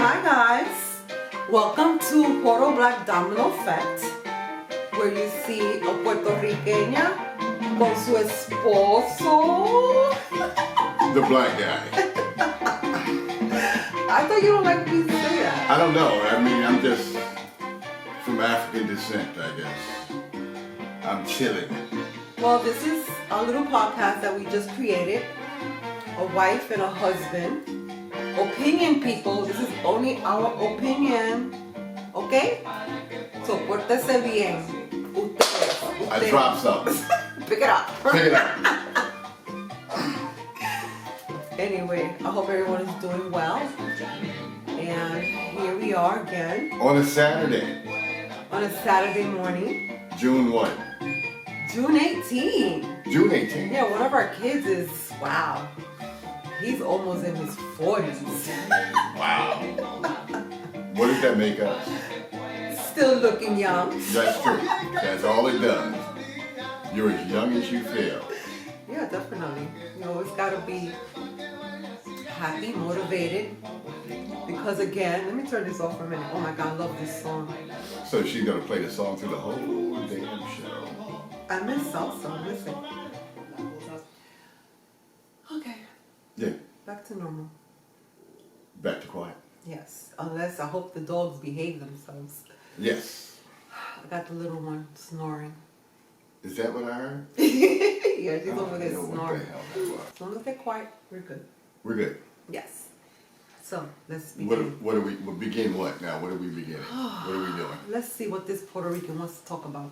Hi guys, welcome to Puerto Black Domino Effect, where you see a puertorriqueña con su esposo. The black guy. I thought you don't like me to say that. I don't know. I mean, I'm just from African descent, I guess. I'm chilling. Well, this is a little podcast that we just created. A wife and a husband. Opinion, people. This is only our opinion. Okay? So, pórtese bien. Ustedes. I dropped something. Pick it up. Pick it up. Anyway, I hope everyone is doing well. And here we are again. On a Saturday. On a Saturday morning. June what? June 18. June 18th. Yeah, one of our kids is, wow. He's almost in his 40s. Wow. What does that make us? Still looking young. That's true. That's all it does. You're as young as you feel. Yeah, definitely. You always gotta be happy, motivated. Because again, let me turn this off for a minute. Oh my God, I love this song. So she's going to play the song through the whole damn show. I miss salsa. Listen. Okay. Yeah. Back to normal. Back to quiet. Yes. Unless I hope the dogs behave themselves. Yes. I got the little one snoring. Is that what I heard? Yeah, she's over there know what snoring. the hell that was. As long as they're quiet, we're good. We're good. Yes. So let's begin. What do we begin? What now? What are we beginning? What are we doing? Let's see what this Puerto Rican wants to talk about.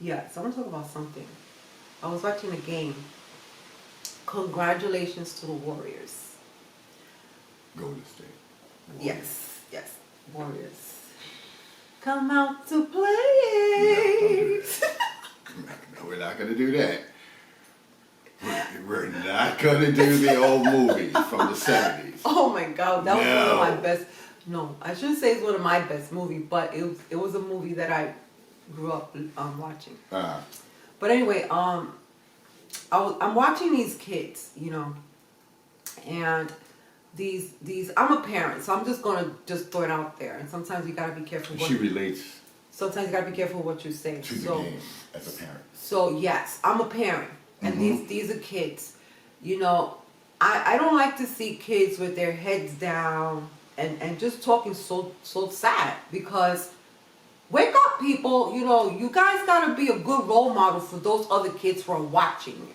Yeah, so I want to talk about something. I was watching a game. Congratulations to the Warriors. Golden State. Yes, Warriors. Come out to play. No, we're not going to do that. We're not going to do the old movie from the 70s. Oh my God, that was one No. of my best. No, I shouldn't say it's one of my best movies, but it was a movie that I grew up watching. But anyway, I'm watching these kids, you know, and these I'm a parent, so I'm just gonna throw it out there. And sometimes you gotta be careful. She relates Sometimes you gotta be careful what you say. to the game as a parent. So yes, I'm a parent, and these are kids. You know, I don't like to see kids with their heads down and just talking so sad, because wake up, people. You know, you guys gotta be a good role model for those other kids who are watching you.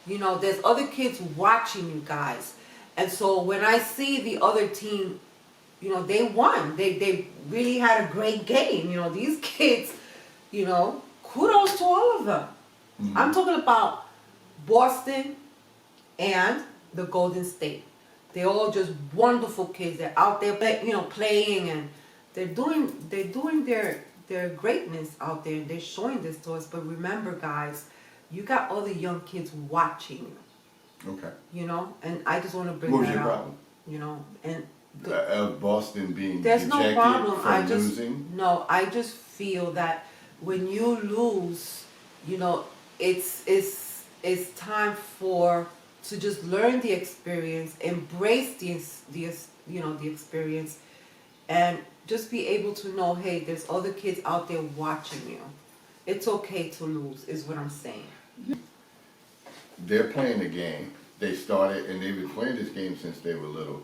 You know, there's other kids watching you guys. And so when I see the other team, you know, they won. They really had a great game. You know, these kids, you know, kudos to all of them. I'm talking about Boston and the Golden State. They're all just wonderful kids. They're out there, you know, playing, and they're doing their greatness out there, and they're showing this to us. But remember, guys, you got other young kids watching you. Okay. You know, and I just want to bring What was that your out. problem? You know, and Boston being there's dejected no problem. from losing? I just feel that when you lose, you know, it's time to just learn the experience, embrace the experience, and just be able to know, hey, there's other kids out there watching you. It's okay to lose, is what I'm saying. They're playing the game. They started, and they've been playing this game since they were little.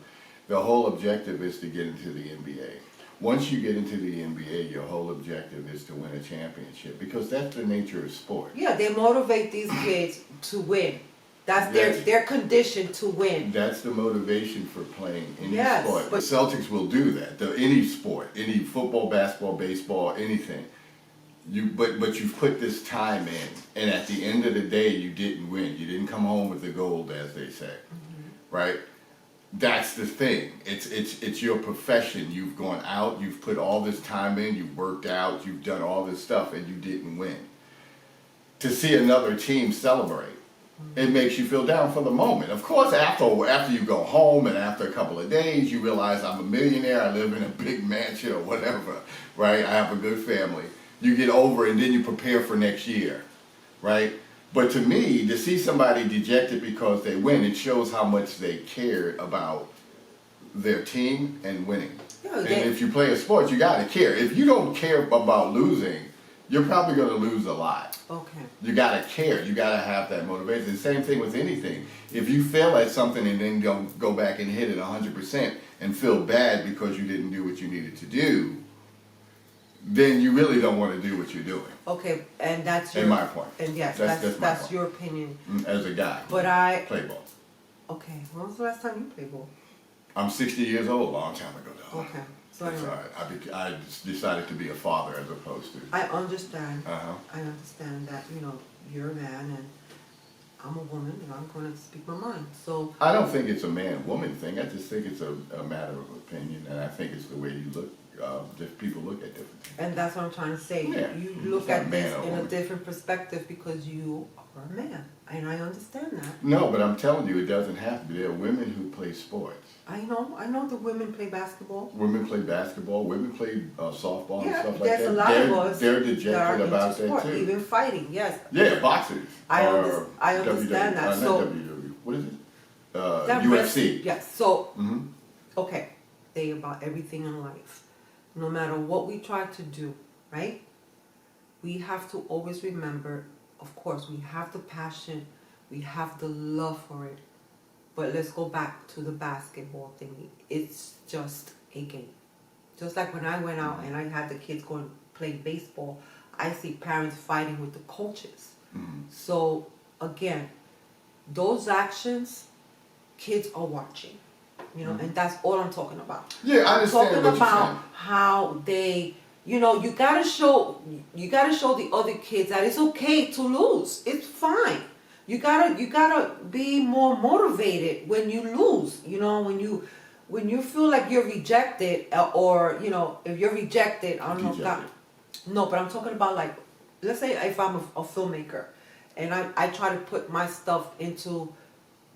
The whole objective is to get into the NBA. Once you get into the NBA, your whole objective is to win a championship, because that's the nature of sport. Yeah, they motivate these kids to win. That's their condition to win. That's the motivation for playing any Yes, sport. The Celtics will do that. Any sport, any football, basketball, baseball, anything. But you've put this time in, and at the end of the day, you didn't win. You didn't come home with the gold, as they say, right? That's the thing. It's your profession. You've gone out. You've put all this time in. You've worked out. You've done all this stuff, and you didn't win. To see another team celebrate, it makes you feel down for the moment. Of course, after you go home and after a couple of days, you realize I'm a millionaire. I live in a big mansion or whatever, right? I have a good family. You get over, and then you prepare for next year, right? But to me, to see somebody dejected because they win, it shows how much they cared about their team and winning. Yeah, and if you play a sport, you gotta care. If you don't care about losing, you're probably gonna lose a lot. Okay. You gotta care. You gotta have that motivation. Same thing with anything. If you fail at something and then don't go back and hit it 100% and feel bad because you didn't do what you needed to do, then you really don't want to do what you're doing. Okay, and that's your. In my point. And yes, That's my that's point. your opinion. As a guy. But I. Play ball. Okay, when was the last time you played ball? I'm 60 years old, a long time ago, though. Okay, so That's all anyway, right. I just decided to be a father as opposed to. I understand. Uh-huh. I understand that you're a man and I'm a woman and I'm going to speak my mind. So I don't think it's a man-woman thing. I just think it's a matter of opinion, and I think it's the way you look. Just people look at different things. and that's what I'm trying to say. Yeah. You It's look not at man this or in a woman. different perspective because you are a man, and I understand that. No, but I'm telling you, it doesn't have to be. There are women who play sports. I know the women play basketball. Women play basketball. Women play softball and Yeah, stuff like there's that. a lot of us They're that are dejected into about sport, that too. even fighting. Yes. Yeah, boxers. I or understand that. not So WWE. What is it? that UFC. Yes. So hmm okay, they about everything in life. No matter what we try to do, right? We have to always remember, of course, we have the passion, we have the love for it. But let's go back to the basketball thing. It's just a game. Just like when I went out and I had the kids go and play baseball, I see parents fighting with the coaches. hmm So again, those actions, kids are watching. And that's all I'm talking about. Yeah, I I'm understand talking what you're about saying. how they, you gotta show the other kids that it's okay to lose. It's fine. You gotta be more motivated when you lose. When you feel like you're rejected, or if you're rejected, I don't know. Dejected. No, but I'm talking about, like, let's say if I'm a filmmaker, and I try to put my stuff into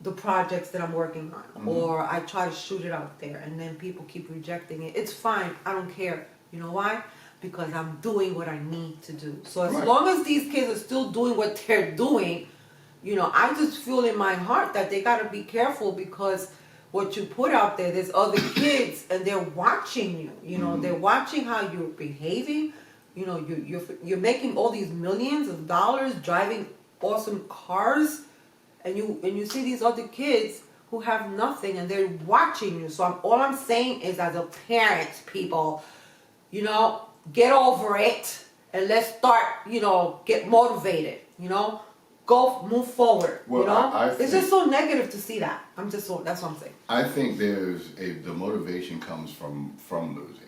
the projects that I'm working on, or I try to shoot it out there, and then people keep rejecting it. It's fine. I don't care. You know why? Because I'm doing what I need to do. So as Right. long as these kids are still doing what they're doing, I just feel in my heart that they gotta be careful, because what you put out there's other kids and they're watching you. They're watching how you're behaving. You're making all these millions of dollars, driving awesome cars, and you see these other kids who have nothing and they're watching you. So all I'm saying is, as a parent, people, get over it and let's start, get motivated, go move forward. Well, I it's just so negative to see that. That's what I'm saying. I think the motivation comes from losing.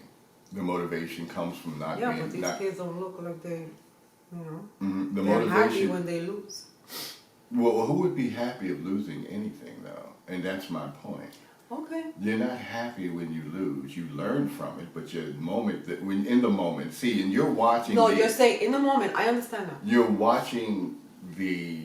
The motivation comes from not Yeah, being. but these not, kids don't look like they, Mhm. The they're happy motivation. when they lose. Well, who would be happy of losing anything, though? And that's my point. Okay. You're not happy when you lose. You learn from it, but when in the moment, see, and you're watching. No, you're saying in the moment. I understand that. You're watching the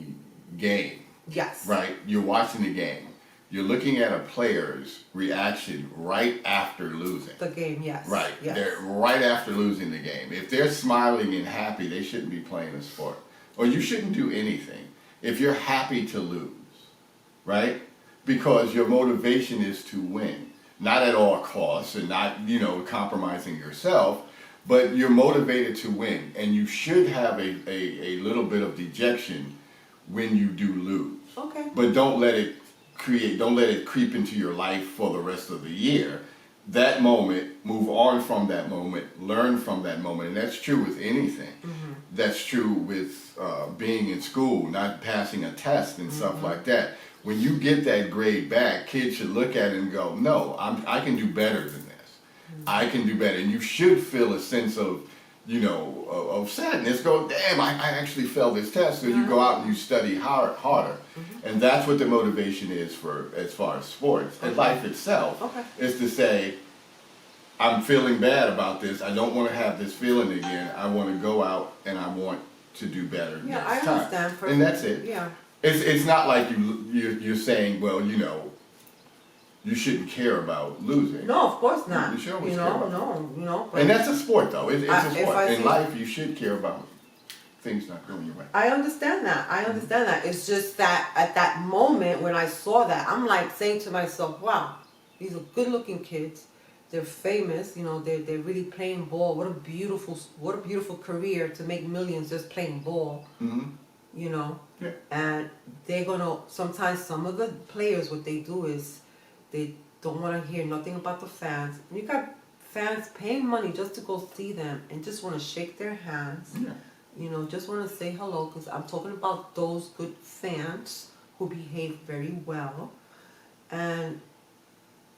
game, Yes. right? You're watching the game. You're looking at a player's reaction right after losing. The game, yes. Right. Yes. They're right after losing the game. If they're smiling and happy, they shouldn't be playing a sport. Or you shouldn't do anything if you're happy to lose, right? Because your motivation is to win. Not at all costs and not, compromising yourself, but you're motivated to win. And you should have a little bit of dejection when you do lose. Okay. But don't let it creep into your life for the rest of the year. That moment, move on from that moment, learn from that moment. And that's true with anything. Mm-hmm. That's true with being in school, not passing a test and stuff like that. When you get that grade back, kids should look at it and go, no, I can do better than this. I can do better. And you should feel a sense of, of sadness. Go, damn, I actually failed this test. So you go out and you study harder. And that's what the motivation is for as far as sports. And life itself is to say, I'm feeling bad about this. I don't want to have this feeling again. I want to go out and I want to do better Yeah, next I time. understand. Perfectly. And that's it. Yeah. It's not like you're saying, well, you shouldn't care about losing. No, of course not. You should always care about no. But And that's a sport, though. It's a if sport. I In see- life, you should care about things not going your way. I understand that. It's just that at that moment when I saw that, I'm like saying to myself, wow, These are good-looking kids. They're famous. You know, they're really playing ball. What a beautiful career to make millions just playing ball. Mm-hmm. You know, Yeah. and they're gonna sometimes some of the players what they do is they don't want to hear nothing about the fans. You got fans paying money just to go see them and just want to shake their hands. Yeah. You know, just want to say hello, because I'm talking about those good fans who behave very well, and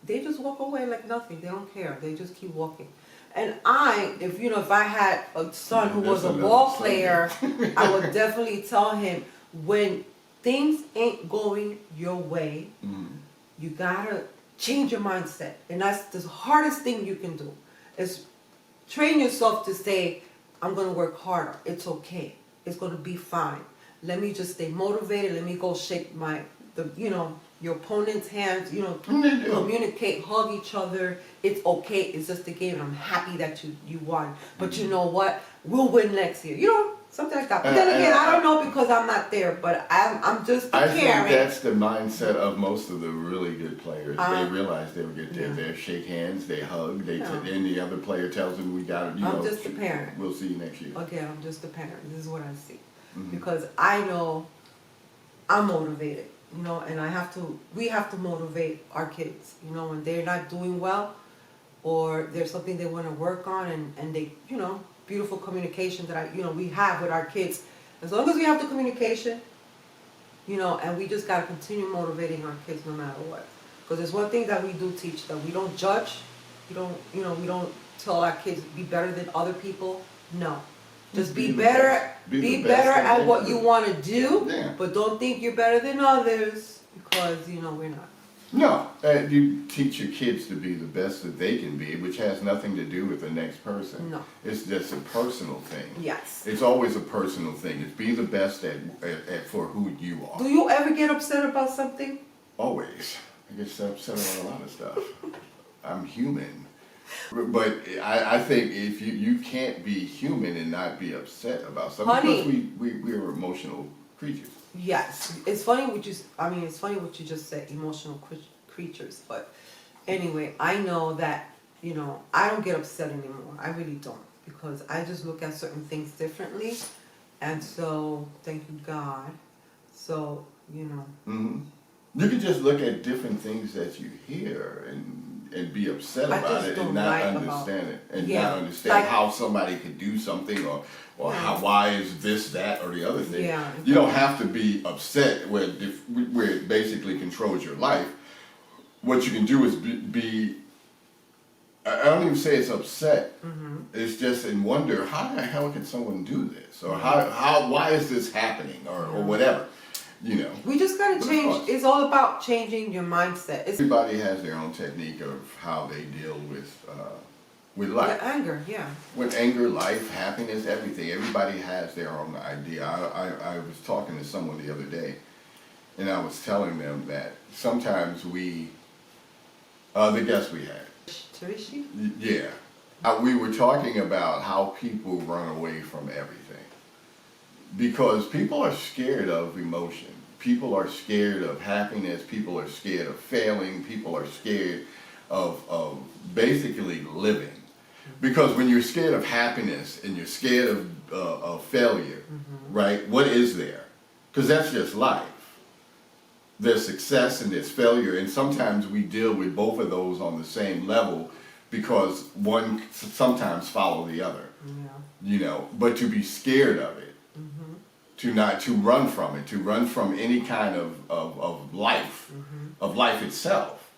they just walk away like nothing. They don't care. They just keep walking. And if I had a son who was a ball player, I would definitely tell him, when things ain't going your way, you gotta change your mindset. And that's the hardest thing you can do, is train yourself to say, I'm gonna work harder. It's okay. It's gonna be fine. Let me just stay motivated. Let me go shake your opponent's hands, communicate, hug each other. It's okay. It's just a game, and I'm happy that you won. But you know what? We'll win next year. You know, something like that. But then again, I don't know, because I'm not there. But I'm just I caring. think that's the mindset of most of the really good players. They realize they will get there. They shake hands, they hug, and the other player tells them, we got it. I'm just a parent. We'll see you next year. Again, I'm just a parent. This is what I see. Because I know I'm motivated. You know, and we have to motivate our kids, you know, when they're not doing well, or there's something they want to work on, and they, beautiful communication that we have with our kids. As long as we have the communication, and we just got to continue motivating our kids no matter what. Because there's one thing that we do teach, that we don't judge. We don't tell our kids be better than other people. No. Just be better. Be better at what you want to do, but don't think you're better than others, because we're not. No, you teach your kids to be the best that they can be, which has nothing to do with the next person. No, it's just a personal thing. Yes, it's always a personal thing. It's be the best at for who you are. Do you ever get upset about something? Always. I get upset about a lot of stuff. I'm human. But I think if you can't be human and not be upset about something, because we're emotional creatures. Yes, it's funny what you just said, emotional creatures. But anyway, I know that I don't get upset anymore. I really don't, because I just look at certain things differently, and so thank you God. So Mm-hmm. You can just look at different things that you hear and be upset about it and not understand it, and not understand how somebody could do something, or why is this, that, or the other thing. Yeah, you don't have to be upset where it basically controls your life. What you can do is be I don't even say it's upset. Mm-hmm. It's just in wonder, how the hell can someone do this, or why is this happening, or whatever. We just gotta change. It's all about changing your mindset. Everybody has their own technique of how they deal with life. Anger, yeah. With anger, life, happiness, everything. Everybody has their own idea. I was talking to someone the other day, and I was telling them that sometimes the guest we had. Tarishi? Yeah. We were talking about how people run away from everything. Because people are scared of emotion. People are scared of happiness. People are scared of failing. People are scared of basically living. Because when you're scared of happiness and you're scared of failure, right, what is there? Because that's just life. There's success and there's failure, and sometimes we deal with both of those on the same level, because one sometimes follow the other. Yeah. But to be scared of it, to run from it, to run from any kind of life, of life itself,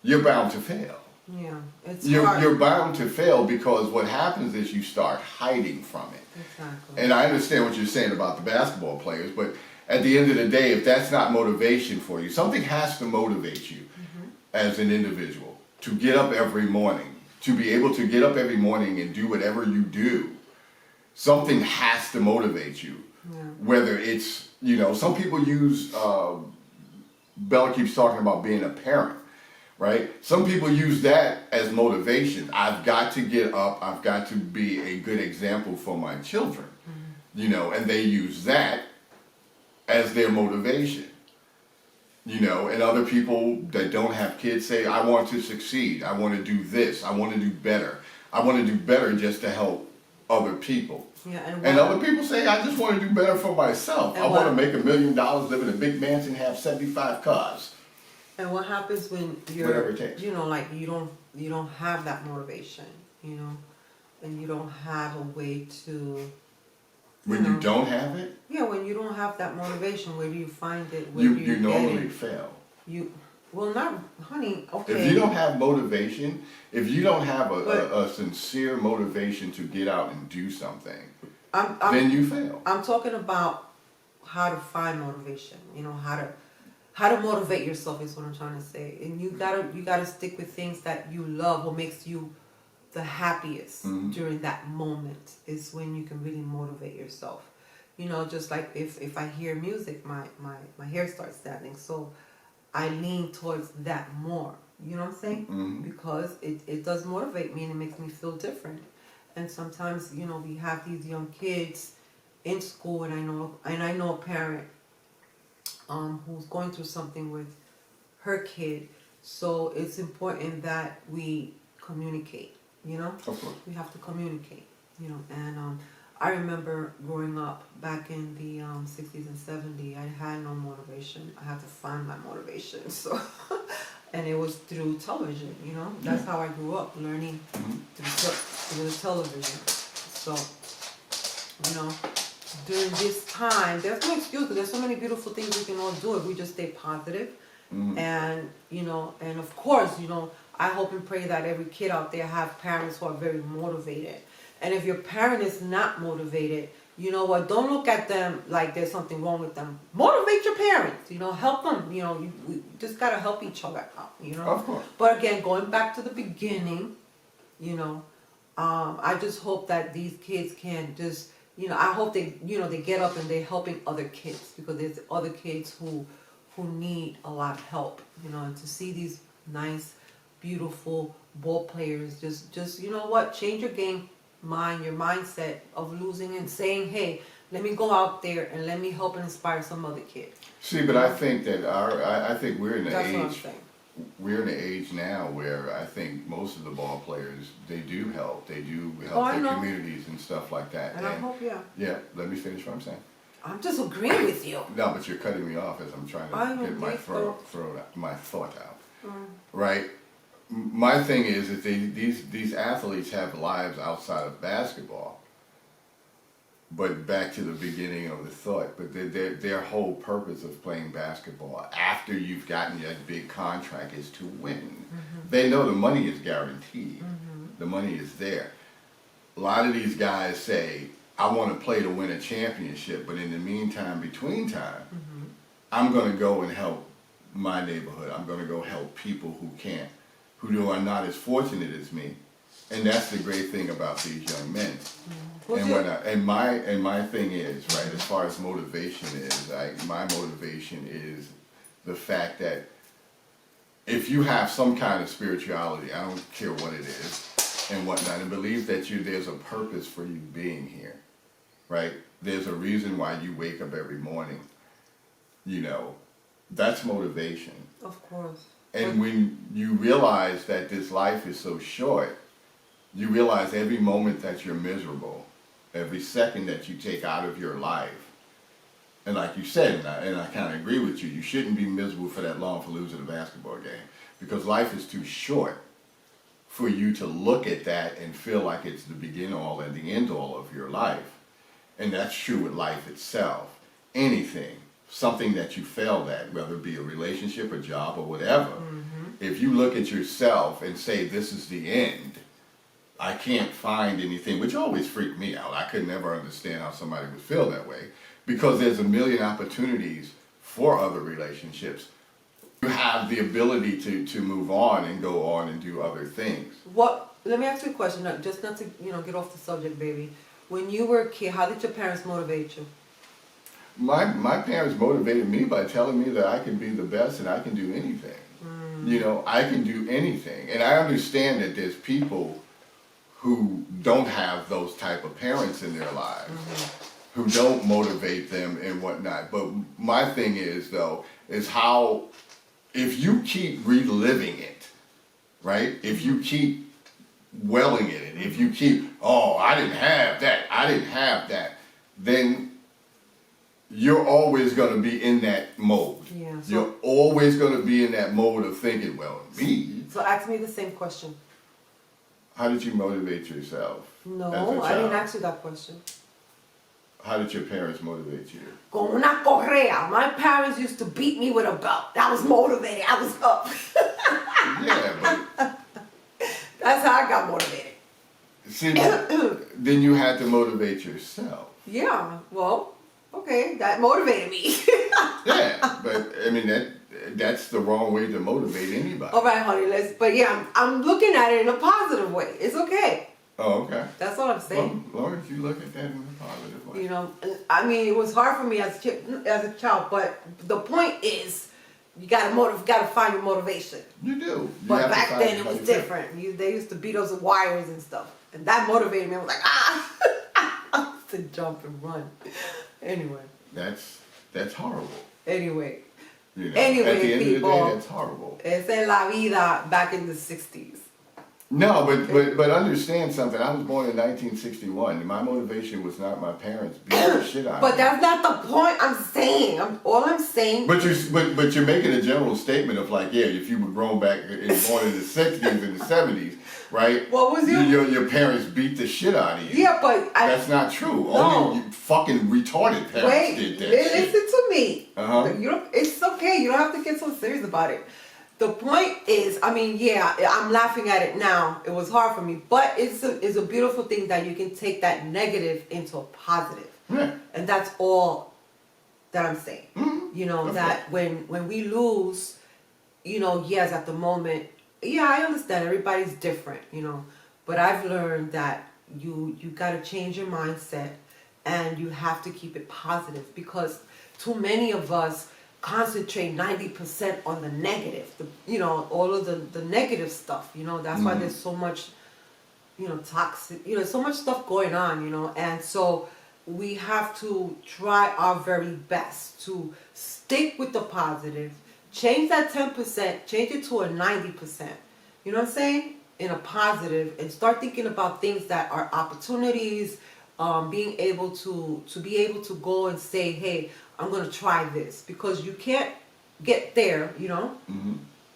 you're bound to fail. Yeah, you're bound to fail, because what happens is you start hiding from it. Exactly. And I understand what you're saying about the basketball players, but at the end of the day, if that's not motivation for you, something has to motivate you as an individual to get up every morning, to be able to get up every morning and do whatever you do. Something has to motivate you. Yeah. Whether it's, some people use, Bella keeps talking about being a parent, right? Some people use that as motivation. I've got to get up, I've got to be a good example for my children, and they use that as their motivation. You know, and other people that don't have kids say, I want to succeed. I want to do this. I want to do better. I want to do better just to help other people. Yeah, and other people say, I just want to do better for myself. I want to make $1 million, live in a big mansion, have 75 cars. And what happens when you're, whatever it takes. you know, like you don't have that motivation, you know, and you don't have a way to. When you don't have it? Yeah, when you don't have that motivation, where do you find it? You normally fail. Well, not, honey, okay. If you don't have motivation, if you don't have a sincere motivation to get out and do something, then you fail. I'm talking about how to find motivation, you know, how to motivate yourself is what I'm trying to say. And you gotta stick with things that you love. What makes you the happiest during that moment is when you can really motivate yourself. You know, just like if I hear music, my hair starts standing. So I lean towards that more. You know what I'm saying? Because it does motivate me and it makes me feel different. And sometimes, you know, we have these young kids in school, and I know a parent who's going through something with her kid. So it's important that we communicate. You know, of course. We have to communicate. You know, and I remember growing up back in the 60s and 70s. I had no motivation. I had to find my motivation. So, and it was through television. You know, that's how I grew up, learning through the television. So, you know, during this time, there's no excuse because there's so many beautiful things we can all do if we just stay positive. And you know, and of course, you know, I hope and pray that every kid out there have parents who are very motivated. And if your parent is not motivated, you know what, don't look at them like there's something wrong with them. Motivate your parents, you know, help them, you know, we just gotta help each other out, you know. Of course. But again, going back to the beginning, you know, I just hope that these kids can just, you know, I hope they, you know, they get up and they're helping other kids, because there's other kids who need a lot of help, you know, and to see these nice, beautiful ball players, just you know what, change your game mind, your mindset of losing and saying, hey, let me go out there and let me help and inspire some other kid. See, but I think that I think we're in the That's age. What I'm saying. We're in an age now where I think most of the ball players, they do help. They do help their communities and stuff like that. And I hope, Yeah, let me finish what I'm saying. I'm just agreeing with you. No, but you're cutting me off as I'm trying to get my thought out. Right? My thing is that these athletes have lives outside of basketball. But back to the beginning of the thought, but their whole purpose of playing basketball after you've gotten that big contract is to win. They know the money is guaranteed. The money is there. A lot of these guys say, I want to play to win a championship, but in the meantime, between time, I'm going to go and help my neighborhood. I'm going to go help people who are not as fortunate as me. And that's the great thing about these young men. And my thing is, right, as far as motivation is, my motivation is the fact that if you have some kind of spirituality, I don't care what it is and whatnot, and believe that there's a purpose for you being here, right? There's a reason why you wake up every morning, you know, that's motivation. Of course. And when you realize that this life is so short, you realize every moment that you're miserable, every second that you take out of your life, and like you said, and I kind of agree with you, you shouldn't be miserable for that long for losing a basketball game, because life is too short for you to look at that and feel like it's the begin all and the end all of your life. And that's true with life itself. Anything, something that you failed at, whether it be a relationship, a job, or whatever, if you look at yourself and say, this is the end, I can't find anything, which always freaked me out. I could never understand how somebody would feel that way, because there's a million opportunities for other relationships. You have the ability to move on and go on and do other things. Let me ask you a question, just not to, you know, get off the subject, baby. When you were a kid, how did your parents motivate you? My parents motivated me by telling me that I can be the best and I can do anything. You know, I can do anything. And I understand that there's people who don't have those type of parents in their lives, who don't motivate them and whatnot. But my thing is though, is how, if you keep reliving it, right? If you keep dwelling in it, if you keep, oh, I didn't have that, then you're always going to be in that mode. Yeah, so, you're always going to be in that mode of thinking, well, me. So ask me the same question. How did you motivate yourself? No, as a I didn't child? ask you that question. How did your parents motivate you? Con una correa. My parents used to beat me with a belt. I was motivated. I was up. Yeah, but That's how I got motivated. see, then you had to motivate yourself. Yeah, well, okay, that motivated me. Yeah, but I mean that's the wrong way to motivate anybody. All right, honey, but yeah, I'm looking at it in a positive way. It's okay. Oh, okay. That's all I'm saying. Well, Lord, if you look at that in a positive way. You know, I mean, it was hard for me as a child, but the point is, you gotta find your motivation. You do. You But have to back find then it how was you different. They used to beat us with wires and stuff, and that motivated me. I was like, I used to jump and run. Anyway. That's horrible. Anyway. You know, Anyway, at the end people, of the day, that's horrible. Esa es la vida back in the 60s. No, but understand something. I was born in 1961. My motivation was not my parents beating the shit out of me. But that's not the point I'm saying. All I'm saying. But you're making a general statement of like, yeah, if you were grown back and born in the 60s and the 70s, right? What was your parents beat the shit out of you? Yeah, but that's not true. No. Only you fucking retarded parents did that listen shit. to me. Uh-huh. It's okay. You don't have to get so serious about it. The point is, I mean, yeah, I'm laughing at it now. It was hard for me, but it's a beautiful thing that you can take that negative into a positive. Yeah. And that's all that I'm saying. Mm-hmm. You know, that when we lose, you know, yes, at the moment, yeah, I understand everybody's different, you know, but I've learned that you got to change your mindset and you have to keep it positive, because too many of us concentrate 90% on the negative, you know, all of the negative stuff, you know. That's why there's so much, you know, toxic, you know, so much stuff going on, you know. And so we have to try our very best to stick with the positive, change that 10%, change it to a 90%, you know what I'm saying, in a positive, and start thinking about things that are opportunities, being able to be able to go and say, hey, I'm going to try this, because you can't get there, you know,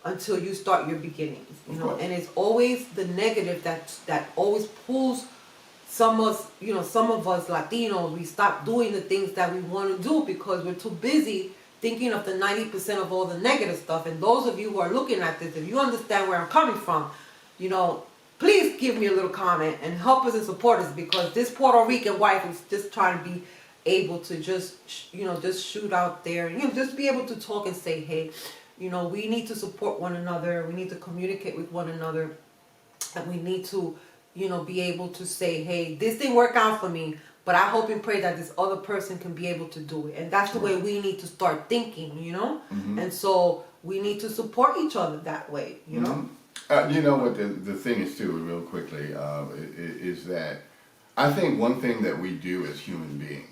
until you start your beginnings, you know. And it's always the negative that always pulls some of us Latinos. We stop doing the things that we want to do because we're too busy thinking of the 90% of all the negative stuff. And those of you who are looking at this, if you understand where I'm coming from, you know, please give me a little comment and help us and support us, because this Puerto Rican wife is just trying to be able to just shoot out there, you know, just be able to talk and say, hey, you know, we need to support one another, we need to communicate with one another, and we need to, you know, be able to say, hey, this didn't work out for me, but I hope and pray that this other person can be able to do it. And that's the way we need to start thinking, you know. And so we need to support each other that way, you know. You know what the thing is too, real quickly, is that I think one thing that we do as human beings,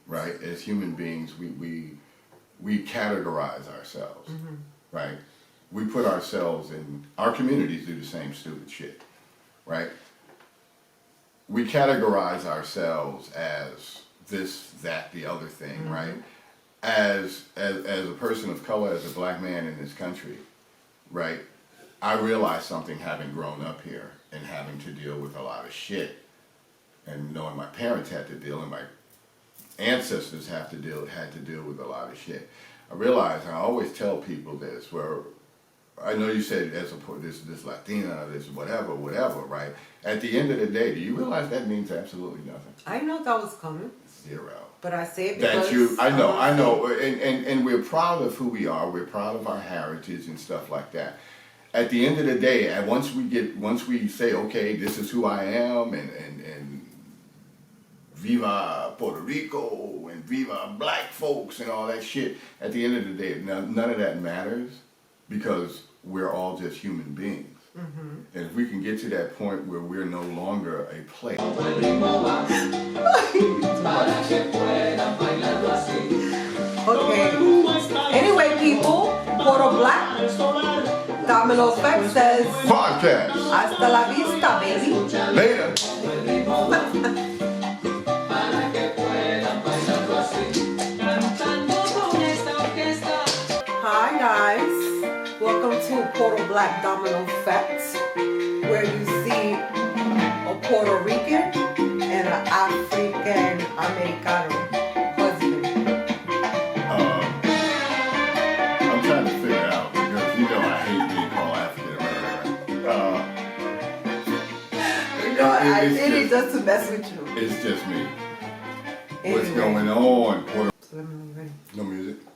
right? As human beings, we categorize ourselves, right? We put ourselves in, our communities do the same stupid shit, right? We categorize ourselves as this, that, the other thing, right? As a person of color, as a black man in this country, right? I realized something having grown up here and having to deal with a lot of shit, and knowing my parents had to deal and my ancestors had to deal with a lot of shit. I realized, and I always tell people this, where I know you said as this Latina, this whatever, right? At the end of the day, do you realize that means absolutely nothing? I know that was coming. Zero. But I say it because I know, and we're proud of who we are. We're proud of our heritage and stuff like that. At the end of the day, and once we say, okay, this is who I am, and Viva Puerto Rico and Viva Black folks and all that shit, at the end of the day, none of that matters, because we're all just human beings. And if we can get to that point where we're no longer a place. Okay. Anyway, people, Puerto Black Domino Effect says, Podcast. hasta la vista, baby. Later. Hi guys, welcome to Puerto Black Domino Effect, where you see a Puerto Rican and an African Americano husband. I'm trying to figure it out because you know I hate being called African American. You know, I did it just to mess with you. It's just me. Anyway. What's going on? So let me know when you're ready. No music.